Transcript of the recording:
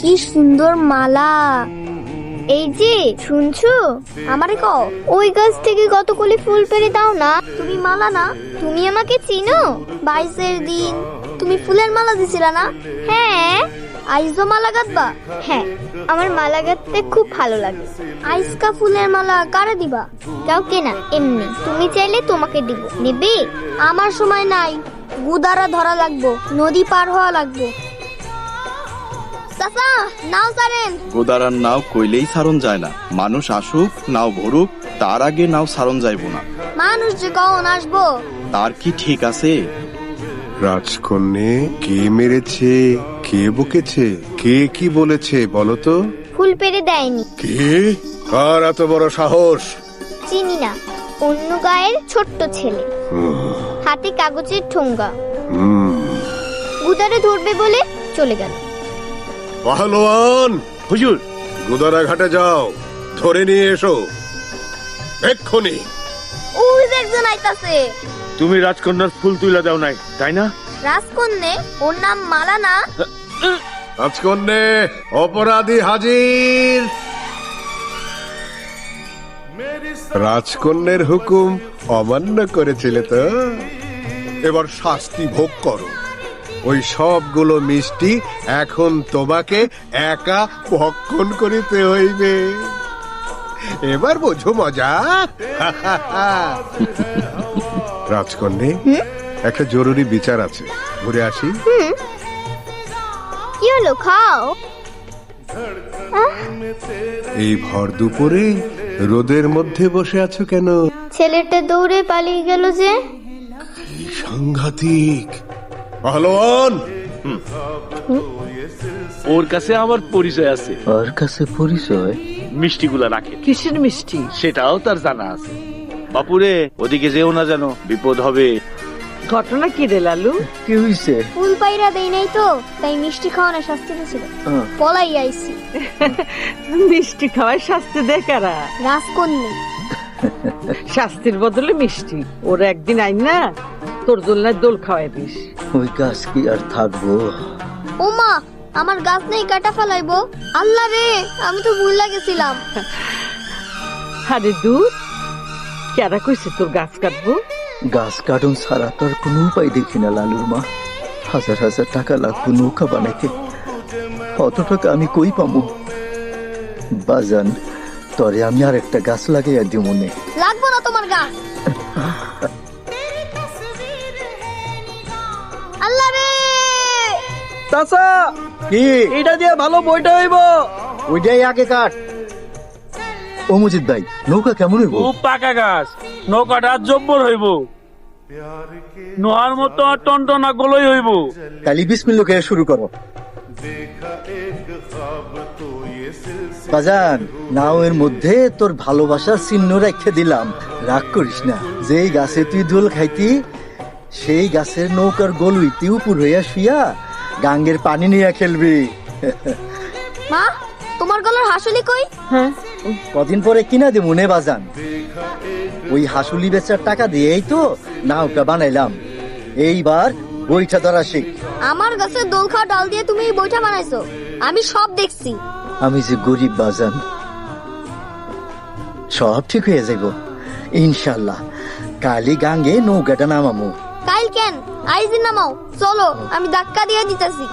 কি সুন্দর মালা। এই যে শুনছো, আমারে কও ওই গাছ থেকে কতগুলি ফুল পেড়ে দাও না। তুমি মালা না, তুমি আমাকে চিনো? 22-এর দিন তুমি ফুলের মালা দিছিলা না? হ্যাঁ। আইজো মালা গাঁথবা? হ্যাঁ, আমার মালা গাঁথতে খুব ভালো লাগে। আইসকা ফুলের মালা কারে দিবা? কাউকে না, এমনি। তুমি চাইলে তোমাকে দিব। নিবি? আমার সময় নাই, গুদারা ধরা লাগবো, নদী পার হওয়া লাগবো। চাচা, নাও ছাড়েন। গোদারার নাও কইলেই সারণ যায় না। মানুষ আসুক, নাও ভরুক, তার আগে নাও সারণ যাইব না। মানুষ যে কখন আসবো? তার কি ঠিক আছে? রাজকন্যে, কে মেরেছে, কে বকেছে, কে কি বলেছে বলো তো? ফুল পেড়ে দেয়নি। কে? কার এত বড় সাহস? চিনি না, অন্য গায়ের ছোট্ট ছেলে, হাতে কাগজের ঠোঙ্গা। গুদারে ধরবে বলে চলে গেল। পাহলোয়ান, হুজুর, গুদারা ঘাটে যাও, ধরে নিয়ে এসো এক্ষুনি। ওই যে একজন আইতাছে। তুমি রাজকন্যার ফুল তুলে দাও নাই, তাই না? রাজকন্যে, ওর নাম মালা না? রাজকন্যে, অপরাধী হাজির। রাজকন্যের হুকুম অমান্য করেছিলে তো, এবার শাস্তি ভোগ করো। ওই সবগুলো মিষ্টি এখন তোমাকে একা ভক্ষণ করিতে হইবে। এবার বোঝো মজা। রাজকন্যে, একটা জরুরি বিচার আছে, ঘুরে আসি। কি হলো, খাও। এই ভর দুপুরে রোদের মধ্যে বসে আছো কেন? ছেলেটা দৌড়ে পালিয়ে গেল যে। কি সাংঘাতিক! পাহলোয়ান, ওর কাছে আমার পরিচয় আছে। ওর কাছে পরিচয়? মিষ্টিগুলা রাখে। কিসের মিষ্টি? সেটাও তার জানা আছে। বাপুরে, ওদিকে যেও না, যেন বিপদ হবে। ঘটনা কি রে লালু? কি হইছে? ফুল পাইরা দেই নাই তো, তাই মিষ্টি খাওয়ানোর শাস্তি ছিল। পলাই আইছি। মিষ্টি খাওয়ায় শাস্তি দেয় কারা? রাজকন্যা। শাস্তির বদলে মিষ্টি। ওর একদিন আইন না, তোর দোলনায় দোল খাওয়াই দিস। ওই গাছ কি আর থাকবো? ওমা, আমার গাছ নেই, কাটা ফেলাইবো। আল্লাহ রে, আমি তো ভুল লাগেছিলাম। আরে দূর, কেরা কইছে তোর গাছ কাটবো? গাছ কাটন ছাড়া তোর কোনো উপায় দেখি না লালুর মা। হাজার হাজার টাকা লাগবো নৌকা বানাইতে, অত টাকা আমি কই পাবো? বাজান, তরে আমি আর একটা গাছ লাগাইয়া দিব মনে। লাগবো না তোমার গাছ। আল্লাহ রে, চাচা, কি এটা দিয়ে ভালো বইটা হইব? ওইটাই আগে কাট। ও মজিদ ভাই, নৌকা কেমন হইব? খুব পাকা গাছ, নৌকাটা জব্বর হইব, নোহার মতো টনটনা গলই হইব। তাহলে বিসমিল্লাহ করে শুরু করো। বাজান, নাওয়ের মধ্যে তোর ভালোবাসার চিহ্ন রেখে দিলাম, রাগ করিস না। যেই গাছে তুই দোল খাইতি, সেই গাছের নৌকার গলুইতে উপর হইয়া শুইয়া গাঙ্গের পানি নিয়ে খেলবি। মা, তোমার গলার হাসুলি কই? কদিন পরে কিনা দিব নে বাজান। ওই হাসুলি বেচার টাকা দিয়েই তো নাওটা বানাইলাম। এইবার বইটা ধরা শিখ। আমার গাছে দোল খাওয়া ডাল দিয়ে তুমি এই বইটা বানাইছো, আমি সব দেখছি। আমি যে গরিব বাজান, সব ঠিক হয়ে যাব ইনশাল্লাহ। কালি গাঙ্গে নৌকাটা নামামো। কাল কেন, আইজি নামাও, চলো, আমি ধাক্কা দিয়ে দিতেছি।